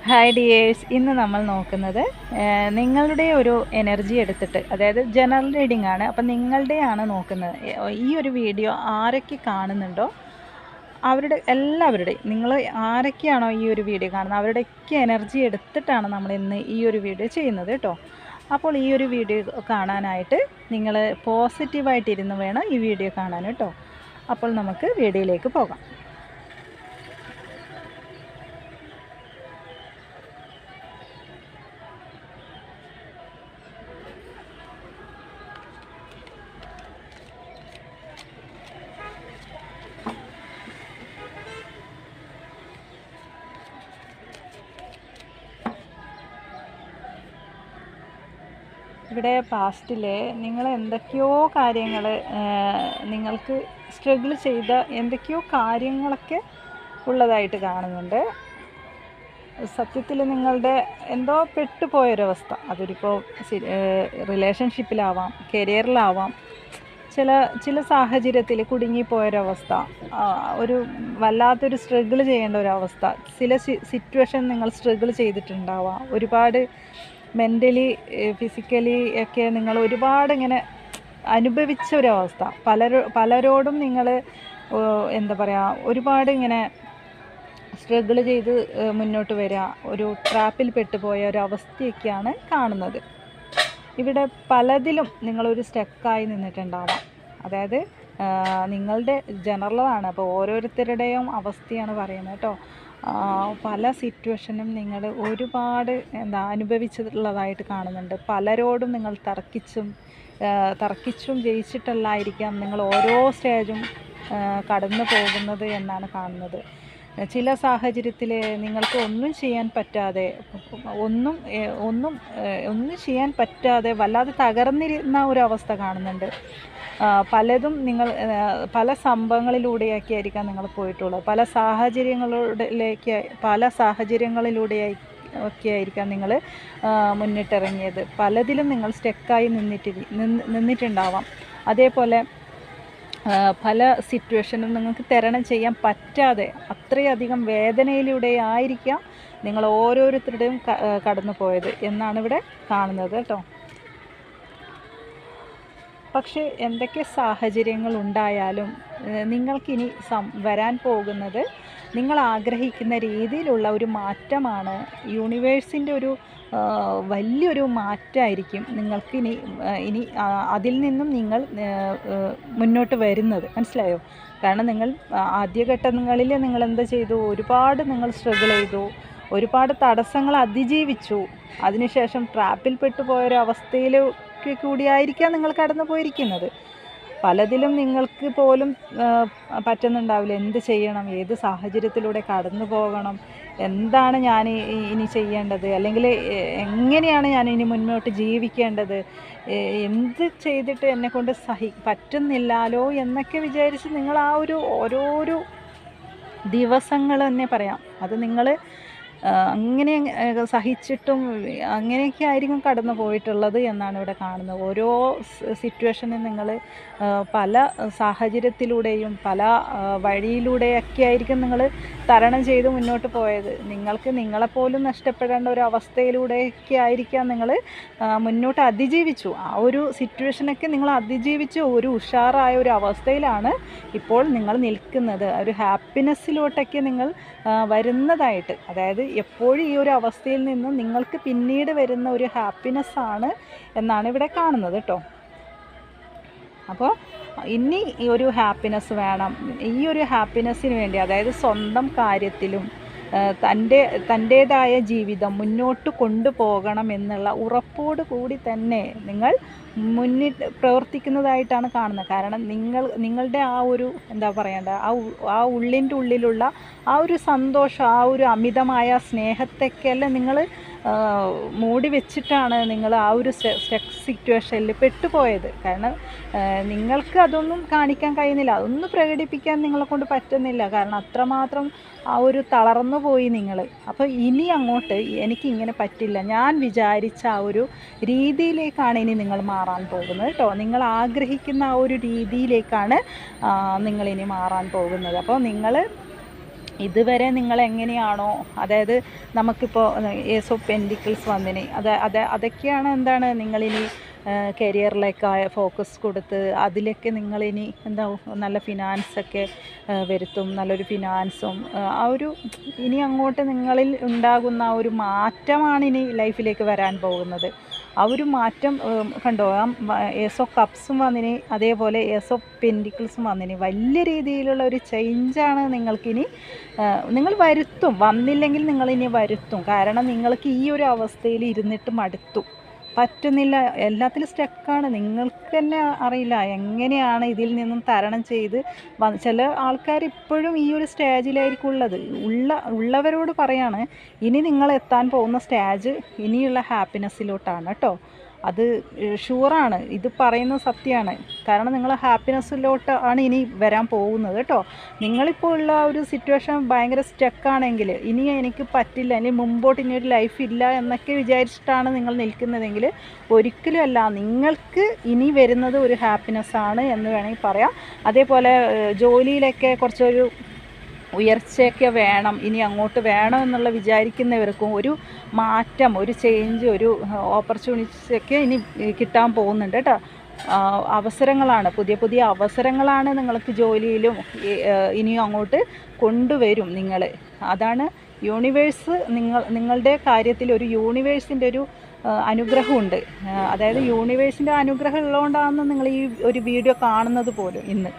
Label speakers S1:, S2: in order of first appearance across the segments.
S1: Hi dears, ഇന്ന് നമ്മൾ നോക്കുന്നത് നിങ്ങളുടെ ഒരു എനർജി എടുത്തിട്ട്, അതായത് ജനറൽ റീഡിംഗ് ആണ്. അപ്പം നിങ്ങളുടെയാണ് നോക്കുന്നത്. ഈ ഒരു വീഡിയോ ആരൊക്കെ കാണുന്നുണ്ടോ എല്ലാവരുടെയും, നിങ്ങൾ ആരൊക്കെയാണോ ഈ ഒരു വീഡിയോ കാണുന്നത് അവരുടെയൊക്കെ എനർജി എടുത്തിട്ടാണ് നമ്മൾ ഇന്ന് ഈ ഒരു വീഡിയോ ചെയ്യുന്നത് കേട്ടോ. അപ്പോൾ ഈ ഒരു വീഡിയോ കാണാനായിട്ട് നിങ്ങൾ പോസിറ്റീവായിട്ടിരുന്ന് വേണം ഈ വീഡിയോ കാണാൻ കേട്ടോ. അപ്പോൾ നമുക്ക് വീഡിയോയിലേക്ക് പോകാം. ഇവിടെ പാസ്റ്റിൽ നിങ്ങൾ എന്തൊക്കെയോ കാര്യങ്ങൾ, നിങ്ങൾക്ക് സ്ട്രഗിൾ ചെയ്ത എന്തൊക്കെയോ കാര്യങ്ങളൊക്കെ ഉള്ളതായിട്ട് കാണുന്നുണ്ട്. സത്യത്തിൽ നിങ്ങളുടെ എന്തോ പെട്ടുപോയൊരവസ്ഥ, അതൊരിപ്പോൾ റിലേഷൻഷിപ്പിലാവാം, കരിയറിലാവാം, ചില സാഹചര്യത്തിൽ കുടുങ്ങിപ്പോയൊരവസ്ഥ, ഒരു വല്ലാത്തൊരു സ്ട്രഗിൾ ചെയ്യേണ്ട ഒരവസ്ഥ, ചില സിറ്റുവേഷൻ നിങ്ങൾ സ്ട്രഗിൾ ചെയ്തിട്ടുണ്ടാവാം. ഒരുപാട് മെൻ്റലി ഫിസിക്കലി ഒക്കെ നിങ്ങൾ ഒരുപാട് ഇങ്ങനെ അനുഭവിച്ച ഒരവസ്ഥ. പലരോടും നിങ്ങൾ എന്താ പറയുക, ഒരുപാട് ഇങ്ങനെ സ്ട്രഗിൾ ചെയ്ത് മുന്നോട്ട് വരിക, ഒരു ട്രാപ്പിൽ പെട്ടുപോയ ഒരു അവസ്ഥയൊക്കെയാണ് കാണുന്നത്. ഇവിടെ പലതിലും നിങ്ങളൊരു സ്റ്റക്കായി നിന്നിട്ടുണ്ടാവാം. അതായത് നിങ്ങളുടെ ജനറലാണ്, അപ്പോൾ ഓരോരുത്തരുടെയും അവസ്ഥയാണ് പറയുന്നത് കേട്ടോ. പല സിറ്റുവേഷനും നിങ്ങൾ ഒരുപാട് അനുഭവിച്ചിട്ടുള്ളതായിട്ട് കാണുന്നുണ്ട്. പലരോടും നിങ്ങൾ തർക്കിച്ചും ജയിച്ചിട്ടല്ലായിരിക്കാം നിങ്ങൾ ഓരോ സ്റ്റേജും കടന്നു പോകുന്നത് എന്നാണ് കാണുന്നത്. ചില സാഹചര്യത്തിൽ നിങ്ങൾക്ക് ഒന്നും ചെയ്യാൻ പറ്റാതെ വല്ലാതെ തകർന്നിരുന്ന ഒരു കാണുന്നുണ്ട്. പലതും പല സംഭവങ്ങളിലൂടെയൊക്കെ ആയിരിക്കാം നിങ്ങൾ പോയിട്ടുള്ളത്. പല സാഹചര്യങ്ങളിലൂടെയൊക്കെ ആയിരിക്കാം നിങ്ങൾ മുന്നിട്ടിറങ്ങിയത്. പലതിലും നിങ്ങൾ സ്റ്റക്കായി നിന്നിട്ടുണ്ടാവാം. അതേപോലെ പല സിറ്റുവേഷനും നിങ്ങൾക്ക് തരണം ചെയ്യാൻ പറ്റാതെ അത്രയധികം വേദനയിലൂടെ ആയിരിക്കാം നിങ്ങൾ ഓരോരുത്തരുടെയും കടന്നു പോയത് എന്നാണ് ഇവിടെ കാണുന്നത് കേട്ടോ. പക്ഷേ എന്തൊക്കെ സാഹചര്യങ്ങൾ ഉണ്ടായാലും നിങ്ങൾക്കിനി വരാൻ പോകുന്നത് നിങ്ങൾ ആഗ്രഹിക്കുന്ന രീതിയിലുള്ള ഒരു മാറ്റമാണ്. യൂണിവേഴ്സിൻ്റെ ഒരു വലിയൊരു മാറ്റമായിരിക്കും നിങ്ങൾക്കിനി അതിൽ നിന്നും നിങ്ങൾ മുന്നോട്ട് വരുന്നത്. മനസ്സിലായോ? കാരണം നിങ്ങൾ ആദ്യഘട്ടങ്ങളിൽ നിങ്ങൾ എന്താ ചെയ്തു, ഒരുപാട് നിങ്ങൾ സ്ട്രഗിൾ ചെയ്തു, ഒരുപാട് തടസ്സങ്ങൾ അതിജീവിച്ചു. അതിനുശേഷം ട്രാപ്പിൽ പെട്ടുപോയൊരവസ്ഥയിൽ കൂടിയായിരിക്കാം നിങ്ങൾ കടന്നു പോയിരിക്കുന്നത്. പലതിലും നിങ്ങൾക്ക് പോലും പറ്റുന്നുണ്ടാവില്ല. എന്ത് ചെയ്യണം, ഏത് സാഹചര്യത്തിലൂടെ കടന്നു പോകണം, എന്താണ് ഞാൻ ഇനി ചെയ്യേണ്ടത്, അല്ലെങ്കിൽ എങ്ങനെയാണ് ഞാൻ ഇനി മുന്നോട്ട് ജീവിക്കേണ്ടത്, എന്ത് ചെയ്തിട്ട് എന്നെക്കൊണ്ട് പറ്റുന്നില്ലാലോ എന്നൊക്കെ വിചാരിച്ച് നിങ്ങൾ ആ ഓരോരോ ദിവസങ്ങൾ തന്നെ പറയാം. അത് നിങ്ങൾ അങ്ങനെ സഹിച്ചിട്ടും അങ്ങനെയൊക്കെ ആയിരിക്കും കടന്നു പോയിട്ടുള്ളത് എന്നാണ് ഇവിടെ കാണുന്നത്. ഓരോ സിറ്റുവേഷനും നിങ്ങൾ പല സാഹചര്യത്തിലൂടെയും പല വഴിയിലൂടെയൊക്കെ ആയിരിക്കും നിങ്ങൾ തരണം ചെയ്ത് മുന്നോട്ട് പോയത്. നിങ്ങൾക്ക് നിങ്ങളെപ്പോലും നഷ്ടപ്പെടേണ്ട ഒരു അവസ്ഥയിലൂടെയൊക്കെ ആയിരിക്കാം നിങ്ങൾ മുന്നോട്ട് അതിജീവിച്ചു. ആ ഒരു സിറ്റുവേഷനൊക്കെ നിങ്ങൾ അതിജീവിച്ച് ഒരു ഉഷാറായ ഒരു അവസ്ഥയിലാണ് ഇപ്പോൾ നിങ്ങൾ നിൽക്കുന്നത്. ഒരു ഹാപ്പിനെസ്സിലോട്ടൊക്കെ നിങ്ങൾ വരുന്നതായിട്ട്, അതായത് എപ്പോഴും ഈ ഒരു അവസ്ഥയിൽ നിന്ന് നിങ്ങൾക്ക് പിന്നീട് വരുന്ന ഒരു ഹാപ്പിനെസ്സാണ് എന്നാണ് ഇവിടെ കാണുന്നത് കേട്ടോ. അപ്പോൾ ഇനി ഈ ഒരു ഹാപ്പിനെസ് വേണം. ഈ ഒരു ഹാപ്പിനെസ്സിന് വേണ്ടി, അതായത് സ്വന്തം കാര്യത്തിലും തൻ്റേതായ ജീവിതം മുന്നോട്ട് കൊണ്ടുപോകണം എന്നുള്ള ഉറപ്പോട് കൂടി തന്നെ നിങ്ങൾ മുന്നിൽ പ്രവർത്തിക്കുന്നതായിട്ടാണ് കാണുന്നത്. കാരണം നിങ്ങളുടെ ആ ഒരു എന്താ പറയേണ്ട ആ ഉള്ളിൻ്റെ ഉള്ളിലുള്ള ആ ഒരു സന്തോഷം, ആ ഒരു അമിതമായ സ്നേഹത്തെക്കെല്ലാം നിങ്ങൾ മൂടി വെച്ചിട്ടാണ് നിങ്ങൾ ആ ഒരു സിറ്റുവേഷനിൽ പെട്ടുപോയത്. കാരണം നിങ്ങൾക്ക് അതൊന്നും കാണിക്കാൻ കഴിയുന്നില്ല, അതൊന്നും പ്രകടിപ്പിക്കാൻ നിങ്ങളെ കൊണ്ട് പറ്റുന്നില്ല. കാരണം അത്രമാത്രം ആ ഒരു തളർന്നു പോയി നിങ്ങൾ. അപ്പോൾ ഇനി അങ്ങോട്ട് എനിക്കിങ്ങനെ പറ്റില്ല, ഞാൻ വിചാരിച്ച ആ ഒരു രീതിയിലേക്കാണ് ഇനി നിങ്ങൾ മാറാൻ പോകുന്നത് കേട്ടോ. നിങ്ങൾ ആഗ്രഹിക്കുന്ന ആ ഒരു രീതിയിലേക്കാണ് നിങ്ങളിനി മാറാൻ പോകുന്നത്. അപ്പോൾ നിങ്ങൾ ഇതുവരെ നിങ്ങളെങ്ങനെയാണോ, അതായത് നമുക്കിപ്പോൾ ഏസ് ഓഫ് പെൻഡിക്കിൾസ് വന്നിന്, അതൊക്കെയാണ് എന്താണ് നിങ്ങളിനി കരിയറിലേക്ക് ഫോക്കസ് കൊടുത്ത് അതിലൊക്കെ നിങ്ങളിനി എന്താ നല്ല ഫിനാൻസൊക്കെ വരുത്തും, നല്ലൊരു ഫിനാൻസും ആ ഒരു ഇനി അങ്ങോട്ട് നിങ്ങളിൽ ഉണ്ടാകുന്ന ആ ഒരു മാറ്റമാണ് ഇനി ലൈഫിലേക്ക് വരാൻ പോകുന്നത്. ആ ഒരു മാറ്റം കണ്ടോ, ഏസ് ഓഫ് കപ്സും വന്നിന്, അതേപോലെ ഏസ് ഓഫ് പെൻഡിക്കിൾസും വന്നിന്. വലിയ രീതിയിലുള്ള ഒരു ചേഞ്ചാണ് നിങ്ങൾക്കിനി നിങ്ങൾ വരുത്തും. വന്നില്ലെങ്കിൽ നിങ്ങളിനി വരുത്തും. കാരണം നിങ്ങൾക്ക് ഈ ഒരു അവസ്ഥയിൽ ഇരുന്നിട്ട് മടുത്തു, പറ്റുന്നില്ല, എല്ലാത്തിലും സ്റ്റക്കാണ്. നിങ്ങൾക്ക് തന്നെ അറിയില്ല എങ്ങനെയാണ് ഇതിൽ നിന്നും തരണം ചെയ്ത് ചില ആൾക്കാർ ഇപ്പോഴും ഈ ഒരു സ്റ്റേജിലായിരിക്കും ഉള്ളത്. ഉള്ളവരോട് പറയാണ്, ഇനി നിങ്ങൾ എത്താൻ പോകുന്ന സ്റ്റേജ് ഇനിയുള്ള ഹാപ്പിനെസ്സിലോട്ടാണ് കേട്ടോ. അത് ഷുവറാണ്, ഇത് പറയുന്നത് സത്യമാണ്. കാരണം നിങ്ങൾ ഹാപ്പിനെസ്സിലോട്ട് ആണ് ഇനി വരാൻ പോകുന്നത് കേട്ടോ. നിങ്ങളിപ്പോൾ ഉള്ള ഒരു സിറ്റുവേഷൻ ഭയങ്കര സ്റ്റക്കാണെങ്കിൽ, ഇനി എനിക്ക് പറ്റില്ല, ഇനി മുമ്പോട്ട് ഇനിയൊരു ലൈഫ് ഇല്ല എന്നൊക്കെ വിചാരിച്ചിട്ടാണ് നിങ്ങൾ നിൽക്കുന്നതെങ്കിൽ ഒരിക്കലും അല്ല. നിങ്ങൾക്ക് ഇനി വരുന്നത് ഒരു ഹാപ്പിനെസ്സാണ് എന്ന് വേണമെങ്കിൽ പറയാം. അതേപോലെ ജോലിയിലൊക്കെ കുറച്ചൊരു ഉയർച്ചയൊക്കെ വേണം, ഇനി അങ്ങോട്ട് വേണം എന്നുള്ള വിചാരിക്കുന്നവർക്കും ഒരു മാറ്റം, ഒരു ചേഞ്ച്, ഒരു ഓപ്പർച്യൂണിറ്റീസ് ഒക്കെ ഇനി കിട്ടാൻ പോകുന്നുണ്ട് കേട്ടോ. അവസരങ്ങളാണ്, പുതിയ പുതിയ അവസരങ്ങളാണ് നിങ്ങൾക്ക് ജോലിയിലും ഇനിയും അങ്ങോട്ട് കൊണ്ടുവരും നിങ്ങൾ. അതാണ് യൂണിവേഴ്സ് നിങ്ങളുടെ കാര്യത്തിൽ ഒരു യൂണിവേഴ്സിൻ്റെ ഒരു അനുഗ്രഹമുണ്ട്. അതായത് യൂണിവേഴ്സിൻ്റെ അനുഗ്രഹം ഉള്ളതുകൊണ്ടാണ് നിങ്ങൾ ഈ ഒരു വീഡിയോ കാണുന്നത് പോലും ഇന്ന്.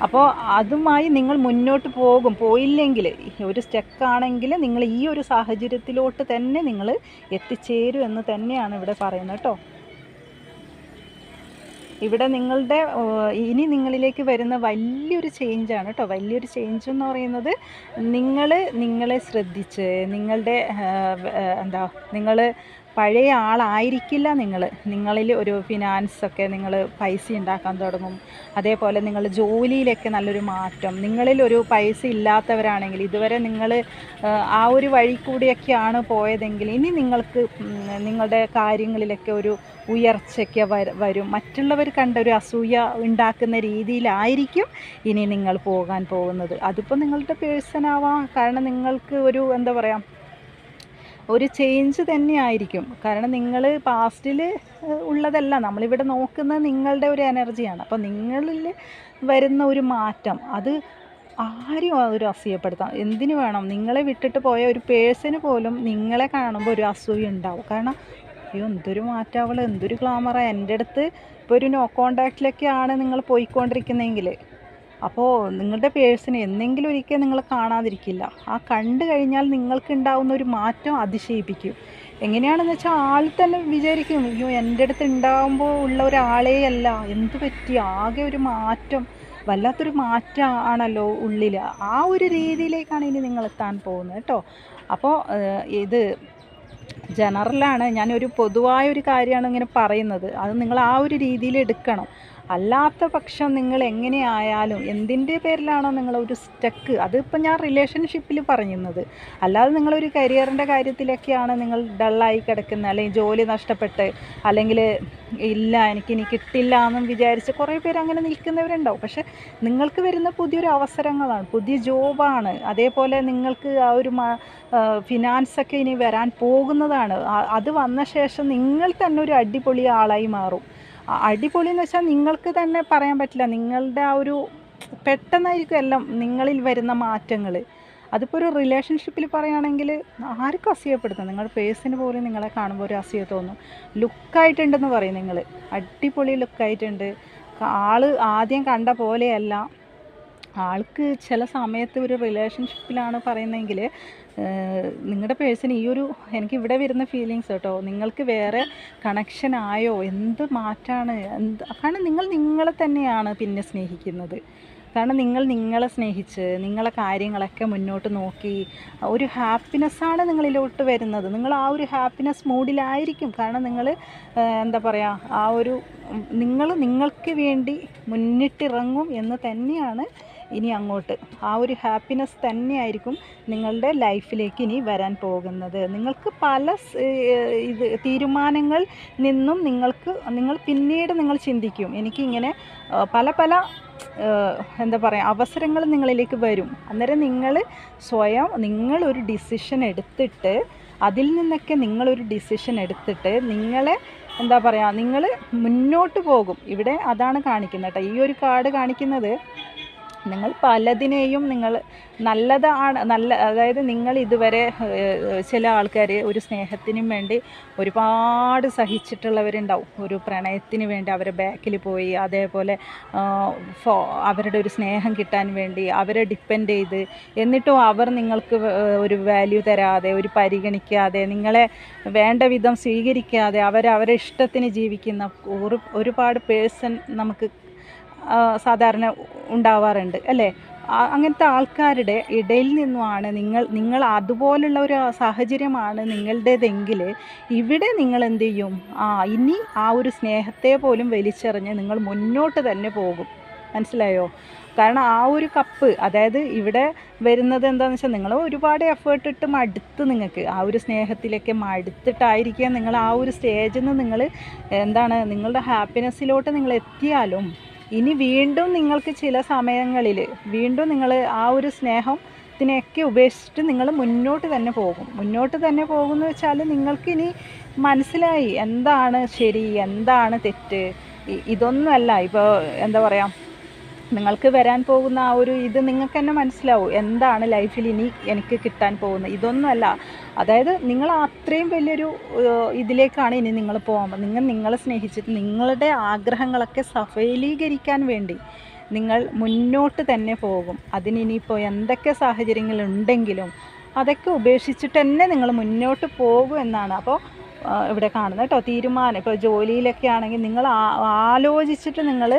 S1: അപ്പോൾ അതുമായി നിങ്ങൾ മുന്നോട്ട് പോകും. പോയില്ലെങ്കിൽ ഒരു സ്റ്റക്കാണെങ്കിൽ നിങ്ങൾ ഈ ഒരു സാഹചര്യത്തിലോട്ട് തന്നെ നിങ്ങൾ എത്തിച്ചേരും എന്ന് തന്നെയാണ് ഇവിടെ പറയുന്നത് കേട്ടോ. ഇവിടെ നിങ്ങളുടെ ഇനി നിങ്ങളിലേക്ക് വരുന്ന വലിയൊരു ചേഞ്ചാണ് കേട്ടോ. വലിയൊരു ചേഞ്ച് എന്ന് പറയുന്നത് നിങ്ങളെ ശ്രദ്ധിച്ച് നിങ്ങളുടെ നിങ്ങൾ പഴയ ആളായിരിക്കില്ല. നിങ്ങളിൽ ഒരു ഫിനാൻസൊക്കെ നിങ്ങൾ പൈസ ഉണ്ടാക്കാൻ തുടങ്ങും. അതേപോലെ നിങ്ങൾ ജോലിയിലൊക്കെ നല്ലൊരു മാറ്റം. നിങ്ങളിലൊരു പൈസ ഇല്ലാത്തവരാണെങ്കിൽ, ഇതുവരെ നിങ്ങൾ ആ ഒരു വഴി കൂടിയൊക്കെയാണ് പോയതെങ്കിൽ, ഇനി നിങ്ങൾക്ക് നിങ്ങളുടെ കാര്യങ്ങളിലൊക്കെ ഒരു ഉയർച്ചയ്ക്ക് വരും. മറ്റുള്ളവർ കണ്ട ഒരു അസൂയ ഉണ്ടാക്കുന്ന രീതിയിലായിരിക്കും ഇനി നിങ്ങൾ പോകാൻ പോകുന്നത്. അതിപ്പോൾ നിങ്ങളുടെ പേഴ്സണാവാം. കാരണം നിങ്ങൾക്ക് ഒരു ഒരു ചേഞ്ച് തന്നെയായിരിക്കും. കാരണം നിങ്ങൾ പാസ്റ്റിൽ ഉള്ളതല്ല, നമ്മളിവിടെ നോക്കുന്നത് നിങ്ങളുടെ ഒരു എനർജിയാണ്. അപ്പോൾ നിങ്ങളിൽ വരുന്ന ഒരു മാറ്റം അത് ആരും ഒരു അസൂയപ്പെടുത്താം. എന്തിനു വേണം, നിങ്ങളെ വിട്ടിട്ട് പോയ ഒരു പേഴ്സന് പോലും നിങ്ങളെ കാണുമ്പോൾ ഒരു അസൂയ ഉണ്ടാവും. കാരണം അയ്യോ എന്തൊരു മാറ്റാവൾ, എന്തൊരു ഗ്ലാമറാണ്, എൻ്റെ അടുത്ത് ഇപ്പോൾ ഒരു നോ കോണ്ടാക്റ്റിലൊക്കെയാണ് നിങ്ങൾ പോയിക്കൊണ്ടിരിക്കുന്നതെങ്കിൽ, അപ്പോൾ നിങ്ങളുടെ പേഴ്സണെ എന്തെങ്കിലും ഒരിക്കൽ നിങ്ങൾ കാണാതിരിക്കില്ല. ആ കണ്ടു കഴിഞ്ഞാൽ നിങ്ങൾക്കുണ്ടാവുന്ന ഒരു മാറ്റം അതിശയിപ്പിക്കും. എങ്ങനെയാണെന്ന് വെച്ചാൽ ആൾ തന്നെ വിചാരിക്കും, അയ്യോ എൻ്റെ അടുത്ത് ഉണ്ടാകുമ്പോൾ ഉള്ള ഒരാളേ അല്ല, എന്ത് പറ്റി, ആകെ ഒരു മാറ്റം, വല്ലാത്തൊരു മാറ്റം ആണല്ലോ ഉള്ളിൽ. ആ ഒരു രീതിയിലേക്കാണ് ഇനി നിങ്ങൾ എത്താൻ പോകുന്നത് കേട്ടോ. അപ്പോൾ ഇത് ജനറലാണ്, ഞാനൊരു പൊതുവായൊരു കാര്യമാണ് ഇങ്ങനെ പറയുന്നത്. അത് നിങ്ങൾ ആ ഒരു രീതിയിൽ എടുക്കണം. അല്ലാത്ത പക്ഷം നിങ്ങൾ എങ്ങനെയായാലും എന്തിൻ്റെ പേരിലാണോ നിങ്ങളൊരു സ്റ്റക്ക്, അതിപ്പോൾ ഞാൻ റിലേഷൻഷിപ്പിൽ പറയുന്നത്, അല്ലാതെ നിങ്ങളൊരു കരിയറിൻ്റെ കാര്യത്തിലൊക്കെയാണ് നിങ്ങൾ ഡള്ളായി കിടക്കുന്നത്, അല്ലെങ്കിൽ ജോലി നഷ്ടപ്പെട്ട്, അല്ലെങ്കിൽ ഇല്ല എനിക്കിനി കിട്ടില്ല എന്നും വിചാരിച്ച് കുറേ പേര് അങ്ങനെ നിൽക്കുന്നവരുണ്ടാവും. പക്ഷെ നിങ്ങൾക്ക് വരുന്ന പുതിയൊരു അവസരങ്ങളാണ്, പുതിയ ജോബാണ്. അതേപോലെ നിങ്ങൾക്ക് ആ ഒരു ഫിനാൻസൊക്കെ ഇനി വരാൻ പോകുന്നതാണ്. അത് വന്ന ശേഷം നിങ്ങൾ തന്നെ ഒരു അടിപൊളി ആളായി മാറും. അടിപൊളി എന്ന് വെച്ചാൽ നിങ്ങൾക്ക് തന്നെ പറയാൻ പറ്റില്ല. നിങ്ങളുടെ ആ ഒരു പെട്ടെന്നായിരിക്കും എല്ലാം നിങ്ങളിൽ വരുന്ന മാറ്റങ്ങൾ. അതിപ്പോൾ ഒരു റിലേഷൻഷിപ്പിൽ പറയുകയാണെങ്കിൽ ആർക്കും അസൂയപ്പെടുത്തും. നിങ്ങളുടെ പേഴ്സന് പോലും നിങ്ങളെ കാണുമ്പോൾ ഒരു അസൂയ തോന്നും. ലുക്കായിട്ടുണ്ടെന്ന് പറയും, നിങ്ങൾ അടിപൊളി ലുക്കായിട്ടുണ്ട്. ആൾ ആദ്യം കണ്ട പോലെയല്ല. ആൾക്ക് ചില സമയത്ത് ഒരു റിലേഷൻഷിപ്പിലാണ് പറയുന്നതെങ്കിൽ നിങ്ങളുടെ പേഴ്സൺ ഈ ഒരു എനിക്കിവിടെ വരുന്ന ഫീലിങ്സ് കേട്ടോ, നിങ്ങൾക്ക് വേറെ കണക്ഷൻ ആയോ, എന്ത് മാറ്റാണ്, കാരണം നിങ്ങൾ നിങ്ങളെ തന്നെയാണ് പിന്നെ സ്നേഹിക്കുന്നത്. കാരണം നിങ്ങളെ സ്നേഹിച്ച് നിങ്ങളെ കാര്യങ്ങളൊക്കെ മുന്നോട്ട് നോക്കി ഒരു ഹാപ്പിനെസ്സാണ് നിങ്ങളിലോട്ട് വരുന്നത്. നിങ്ങൾ ആ ഒരു ഹാപ്പിനെസ് മൂഡിലായിരിക്കും. കാരണം നിങ്ങൾ ആ ഒരു നിങ്ങൾക്ക് വേണ്ടി മുന്നിട്ടിറങ്ങും എന്ന് തന്നെയാണ് ഇനി അങ്ങോട്ട്. ആ ഒരു ഹാപ്പിനെസ് തന്നെയായിരിക്കും നിങ്ങളുടെ ലൈഫിലേക്ക് ഇനി വരാൻ പോകുന്നത്. നിങ്ങൾക്ക് പല തീരുമാനങ്ങൾ നിന്നും നിങ്ങൾ പിന്നീട് നിങ്ങൾ ചിന്തിക്കും, എനിക്കിങ്ങനെ പല എന്താ പറയുക, അവസരങ്ങൾ നിങ്ങളിലേക്ക് വരും. അന്നേരം നിങ്ങളൊരു ഡിസിഷൻ എടുത്തിട്ട്, അതിൽ നിന്നൊക്കെ നിങ്ങളൊരു ഡിസിഷൻ എടുത്തിട്ട് നിങ്ങളെ എന്താ പറയുക, നിങ്ങൾ മുന്നോട്ട് പോകും. ഇവിടെ അതാണ് കാണിക്കുന്നത് കേട്ടോ. ഈ ഒരു കാർഡ് കാണിക്കുന്നത് നിങ്ങൾ പലതിനെയും അതായത് നിങ്ങൾ ഇതുവരെ ചില ആൾക്കാർ ഒരു സ്നേഹത്തിനും വേണ്ടി ഒരുപാട് സഹിച്ചിട്ടുള്ളവരുണ്ടാവും. ഒരു പ്രണയത്തിന് വേണ്ടി അവരെ ബാക്കിൽ പോയി, അതേപോലെ അവരുടെ ഒരു സ്നേഹം കിട്ടാൻ വേണ്ടി അവരെ ഡിപ്പെൻഡ് ചെയ്ത്, എന്നിട്ടും അവർ നിങ്ങൾക്ക് ഒരു വാല്യൂ തരാതെ, ഒരു പരിഗണിക്കാതെ, നിങ്ങളെ വേണ്ട വിധം സ്വീകരിക്കാതെ അവരെ ഇഷ്ടത്തിന് ജീവിക്കുന്ന ഒരുപാട് പേഴ്സൺ നമുക്ക് സാധാരണ ഉണ്ടാവാറുണ്ട് അല്ലേ? അങ്ങനത്തെ ആൾക്കാരുടെ ഇടയിൽ നിന്നുമാണ് നിങ്ങൾ അതുപോലുള്ള ഒരു സാഹചര്യമാണ് നിങ്ങളുടേതെങ്കിൽ, ഇവിടെ നിങ്ങൾ എന്ത് ചെയ്യും? ഇനി ആ ഒരു സ്നേഹത്തെ പോലും വലിച്ചെറിഞ്ഞ് നിങ്ങൾ മുന്നോട്ട് തന്നെ പോകും. മനസ്സിലായോ? കാരണം ആ ഒരു കപ്പ്, അതായത് ഇവിടെ വരുന്നത് എന്താണെന്ന് വെച്ചാൽ, നിങ്ങൾ ഒരുപാട് എഫേർട്ട് ഇട്ട് മടുത്ത്, നിങ്ങൾക്ക് ആ ഒരു സ്നേഹത്തിലേക്ക് മടുത്തിട്ടായിരിക്കുക നിങ്ങൾ ആ ഒരു സ്റ്റേജിൽ നിന്ന് നിങ്ങളുടെ ഹാപ്പിനെസ്സിലോട്ട് നിങ്ങൾ എത്തിയാലും, ഇനി വീണ്ടും നിങ്ങൾക്ക് ചില സമയങ്ങളിൽ വീണ്ടും നിങ്ങൾ ആ ഒരു സ്നേഹത്തിനെയൊക്കെ ഉപേക്ഷിച്ചിട്ട് നിങ്ങൾ മുന്നോട്ട് തന്നെ പോകുമെന്ന് വെച്ചാൽ, നിങ്ങൾക്കിനി മനസ്സിലായി എന്താണ് ശരി, എന്താണ് തെറ്റ്. ഇതൊന്നുമല്ല ഇപ്പോൾ എന്താ പറയുക, നിങ്ങൾക്ക് വരാൻ പോകുന്ന ആ ഒരു ഇത് നിങ്ങൾക്ക് തന്നെ മനസ്സിലാവും. എന്താണ് ലൈഫിൽ ഇനി എനിക്ക് കിട്ടാൻ പോകുന്നത്, ഇതൊന്നുമല്ല. അതായത് നിങ്ങൾ അത്രയും വലിയൊരു ഇതിലേക്കാണ് ഇനി നിങ്ങൾ പോകാൻ. നിങ്ങളെ സ്നേഹിച്ചിട്ട് നിങ്ങളുടെ ആഗ്രഹങ്ങളൊക്കെ സഫലീകരിക്കാൻ വേണ്ടി നിങ്ങൾ മുന്നോട്ട് തന്നെ പോകും. അതിനിപ്പോൾ എന്തൊക്കെ സാഹചര്യങ്ങളുണ്ടെങ്കിലും അതൊക്കെ ഉപേക്ഷിച്ചിട്ട് തന്നെ നിങ്ങൾ മുന്നോട്ട് പോകും എന്നാണ് അപ്പോൾ ഇവിടെ കാണുന്നത് കേട്ടോ. തീരുമാനം, ഇപ്പോൾ ജോലിയിലൊക്കെ ആണെങ്കിൽ നിങ്ങൾ ആലോചിച്ചിട്ട് നിങ്ങൾ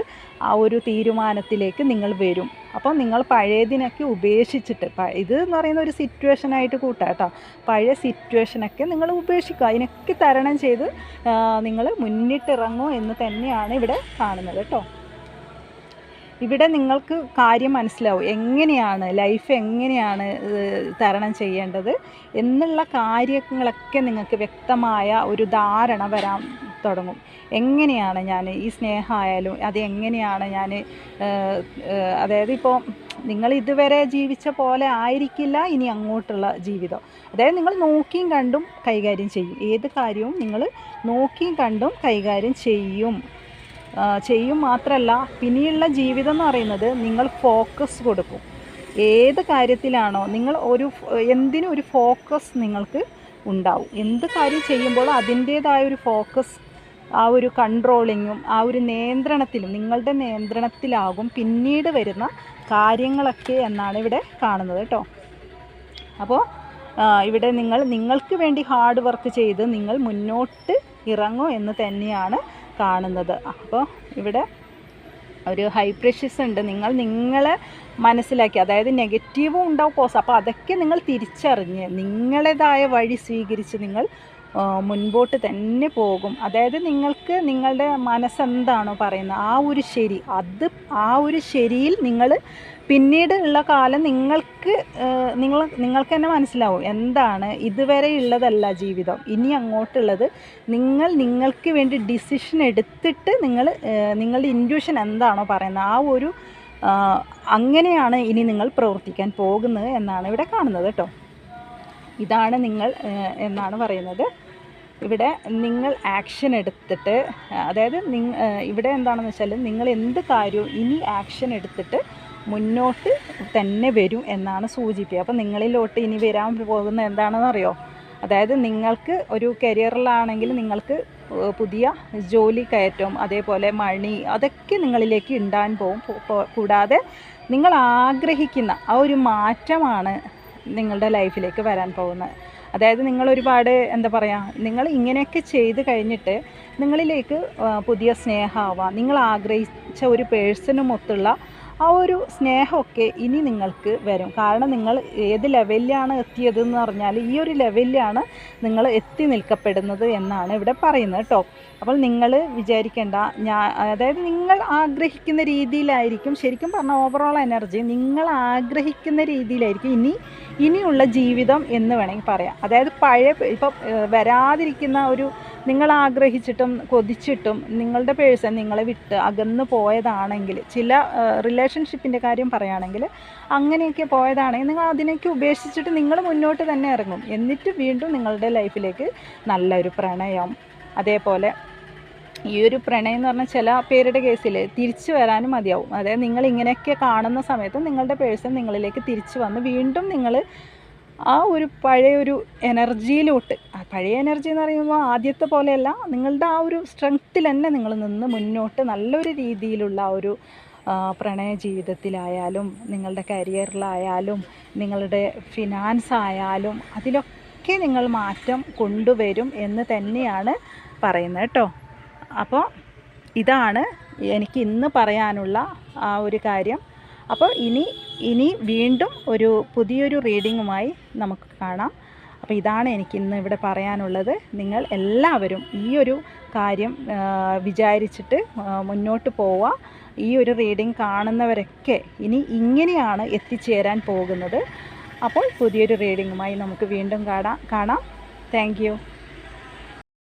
S1: ആ ഒരു തീരുമാനത്തിലേക്ക് നിങ്ങൾ വരും. അപ്പോൾ നിങ്ങൾ പഴയതിനൊക്കെ ഉപേക്ഷിച്ചിട്ട്, ഇത് എന്ന് പറയുന്ന ഒരു സിറ്റുവേഷനായിട്ട് കൂട്ടാം കേട്ടോ. പഴയ സിറ്റുവേഷനൊക്കെ നിങ്ങൾ ഉപേക്ഷിക്കുക, അതിനൊക്കെ തരണം ചെയ്ത് നിങ്ങൾ മുന്നിട്ടിറങ്ങും എന്ന് തന്നെയാണ് ഇവിടെ കാണുന്നത് കേട്ടോ. ഇവിടെ നിങ്ങൾക്ക് കാര്യം മനസ്സിലാവും, ലൈഫ് എങ്ങനെയാണ് തരണം ചെയ്യേണ്ടത് എന്നുള്ള കാര്യങ്ങളൊക്കെ നിങ്ങൾക്ക് വ്യക്തമായ ഒരു ധാരണ വരാൻ തുടങ്ങും. എങ്ങനെയാണ് ഞാൻ ഈ സ്നേഹമായാലും അത് എങ്ങനെയാണ് ഞാൻ, അതായത് ഇപ്പോൾ നിങ്ങൾ ഇതുവരെ ജീവിച്ച പോലെ ആയിരിക്കില്ല ഇനി അങ്ങോട്ടുള്ള ജീവിതം. അതായത് നിങ്ങൾ നോക്കിയും കണ്ടും കൈകാര്യം ചെയ്യും. ഏത് കാര്യവും നിങ്ങൾ നോക്കിയും കണ്ടും കൈകാര്യം ചെയ്യും മാത്രമല്ല, പിന്നെയുള്ള ജീവിതം എന്ന് പറയുന്നത് നിങ്ങൾ ഫോക്കസ് കൊടുക്കും. ഏത് കാര്യത്തിലാണോ നിങ്ങൾ എന്തിനും ഒരു ഫോക്കസ് നിങ്ങൾക്ക് ഉണ്ടാവും. എന്ത് കാര്യം ചെയ്യുമ്പോൾ അതിൻ്റേതായ ഒരു ഫോക്കസ്, ആ ഒരു കൺട്രോളിങ്ങും ആ ഒരു നിയന്ത്രണത്തിലും, നിങ്ങളുടെ നിയന്ത്രണത്തിലാകും പിന്നീട് വരുന്ന കാര്യങ്ങളൊക്കെ എന്നാണ് ഇവിടെ കാണുന്നത് കേട്ടോ. അപ്പോൾ ഇവിടെ നിങ്ങൾക്ക് വേണ്ടി ഹാർഡ് വർക്ക് ചെയ്ത് നിങ്ങൾ മുന്നോട്ട് ഇറങ്ങും എന്ന് തന്നെയാണ് കാണുന്നത്. അപ്പോൾ ഇവിടെ ഒരു ഹൈ പ്രഷ്യസ് ഉണ്ട്. നിങ്ങളെ മനസ്സിലാക്കി, അതായത് നെഗറ്റീവും ഉണ്ടാവും പോസിറ്റീവ്, അപ്പോൾ അതൊക്കെ നിങ്ങൾ തിരിച്ചറിഞ്ഞ് നിങ്ങളുടേതായ വഴി സ്വീകരിച്ച് നിങ്ങൾ മുൻപോട്ട് തന്നെ പോകും. അതായത് നിങ്ങൾക്ക് നിങ്ങളുടെ മനസ്സെന്താണോ പറയുന്നത് ആ ഒരു ശരിയിൽ നിങ്ങൾ പിന്നീട് ഉള്ള കാലം നിങ്ങൾക്ക് തന്നെ മനസ്സിലാവും എന്താണ് ഇതുവരെ ഉള്ളതല്ല ജീവിതം, ഇനി അങ്ങോട്ടുള്ളത്. നിങ്ങൾക്ക് വേണ്ടി ഡിസിഷൻ എടുത്തിട്ട് നിങ്ങളുടെ ഇൻറ്റ്യൂഷൻ എന്താണോ പറയുന്നത് അങ്ങനെയാണ് ഇനി നിങ്ങൾ പ്രവർത്തിക്കാൻ പോകുന്നത് എന്നാണ് ഇവിടെ കാണുന്നത് കേട്ടോ. ഇതാണ് നിങ്ങൾ എന്നാണ് പറയുന്നത്. ഇവിടെ നിങ്ങൾ ആക്ഷൻ എടുത്തിട്ട്, അതായത് ഇവിടെ എന്താണെന്ന് വെച്ചാൽ, നിങ്ങൾ എന്ത് കാര്യവും ഇനി ആക്ഷൻ എടുത്തിട്ട് മുന്നോട്ട് തന്നെ വരും എന്നാണ് സൂചിപ്പിക്കുക. അപ്പോൾ നിങ്ങളിലോട്ട് ഇനി വരാൻ പോകുന്നത് എന്താണെന്ന് അറിയോ? അതായത് നിങ്ങൾക്ക് ഒരു കരിയറിലാണെങ്കിൽ നിങ്ങൾക്ക് പുതിയ ജോലി കയറ്റം, അതേപോലെ മണി, അതൊക്കെ നിങ്ങളിലേക്ക് ഉണ്ടാൻ പോകും. കൂടാതെ നിങ്ങൾ ആഗ്രഹിക്കുന്ന ആ ഒരു മാറ്റമാണ് നിങ്ങളുടെ ലൈഫിലേക്ക് വരാൻ പോകുന്നത്. അതായത് നിങ്ങൾ ഒരുപാട് എന്താ പറയുക, നിങ്ങൾ ഇങ്ങനെയൊക്കെ ചെയ്ത് കഴിഞ്ഞിട്ട് നിങ്ങളിലേക്ക് പുതിയ സ്നേഹമാവാം, നിങ്ങൾ ആഗ്രഹിച്ച ഒരു പേഴ്സണുമൊത്തുള്ള ആ ഒരു സ്നേഹമൊക്കെ ഇനി നിങ്ങൾക്ക് വരും. കാരണം നിങ്ങൾ ഏത് ലെവലിലാണ് എത്തിയതെന്ന് പറഞ്ഞാൽ ഈ ഒരു ലെവലിലാണ് നിങ്ങൾ എത്തി നിൽക്കപ്പെടുന്നത് എന്നാണ് ഇവിടെ പറയുന്നത് കേട്ടോ. അപ്പോൾ നിങ്ങൾ വിചാരിക്കേണ്ട, അതായത് നിങ്ങൾ ആഗ്രഹിക്കുന്ന രീതിയിലായിരിക്കും, ശരിക്കും പറഞ്ഞാൽ ഓവറോൾ എനർജി നിങ്ങൾ ആഗ്രഹിക്കുന്ന രീതിയിലായിരിക്കും ഇനിയുള്ള ജീവിതം എന്ന് വേണമെങ്കിൽ പറയാം. അതായത് ഇപ്പം വരാതിരിക്കുന്ന ഒരു നിങ്ങൾ ആഗ്രഹിച്ചിട്ടും കൊതിച്ചിട്ടും നിങ്ങളുടെ പേഴ്സൺ നിങ്ങളെ വിട്ട് അകന്ന് പോയതാണെങ്കിൽ, ചില റിലേഷൻഷിപ്പിൻ്റെ കാര്യം പറയുകയാണെങ്കിൽ അങ്ങനെയൊക്കെ പോയതാണെങ്കിൽ നിങ്ങൾ അതിനൊക്കെ ഉപേക്ഷിച്ചിട്ട് നിങ്ങൾ മുന്നോട്ട് തന്നെ ഇറങ്ങും. എന്നിട്ട് വീണ്ടും നിങ്ങളുടെ ലൈഫിലേക്ക് നല്ലൊരു പ്രണയം, അതേപോലെ ഈ ഒരു പ്രണയം എന്ന് പറഞ്ഞാൽ ചില പേരുടെ കേസിൽ തിരിച്ചു വരാനും മതിയാവും. അതായത് നിങ്ങൾ ഇങ്ങനെയൊക്കെ കാണുന്ന സമയത്ത് നിങ്ങളുടെ പേഴ്സൺ നിങ്ങളിലേക്ക് തിരിച്ചു വന്ന് വീണ്ടും നിങ്ങൾ ആ ഒരു പഴയൊരു എനർജിയിലോട്ട്, ആ പഴയ എനർജി എന്ന് പറയുമ്പോൾ ആദ്യത്തെ പോലെയല്ല, നിങ്ങളുടെ ആ ഒരു സ്ട്രെങ്ത്തിൽ തന്നെ നിങ്ങൾ നിന്ന് മുന്നോട്ട് നല്ലൊരു രീതിയിലുള്ള ആ ഒരു പ്രണയ ജീവിതത്തിലായാലും നിങ്ങളുടെ കരിയറിലായാലും നിങ്ങളുടെ ഫിനാൻസ് ആയാലും അതിലൊക്കെ നിങ്ങൾ മാറ്റം കൊണ്ടുവരും എന്ന് തന്നെയാണ് പറയുന്നത് കേട്ടോ. അപ്പോൾ ഇതാണ് എനിക്ക് ഇന്ന് പറയാനുള്ള ആ ഒരു കാര്യം. അപ്പോൾ ഇനി വീണ്ടും ഒരു പുതിയൊരു റീഡിങ്ങുമായി നമുക്ക് കാണാം. അപ്പോൾ ഇതാണ് എനിക്ക് ഇന്ന് ഇവിടെ പറയാനുള്ളത്. നിങ്ങൾ എല്ലാവരും ഈ ഒരു കാര്യം വിചാരിച്ചിട്ട് മുന്നോട്ട് പോവുക. ഈ ഒരു റീഡിങ് കാണുന്നവരൊക്കെ ഇനി ഇങ്ങനെയാണ് എത്തിച്ചേരാൻ പോകുന്നത്. അപ്പോൾ പുതിയൊരു റീഡിങ്ങുമായി നമുക്ക് വീണ്ടും കാണാം. Thank you.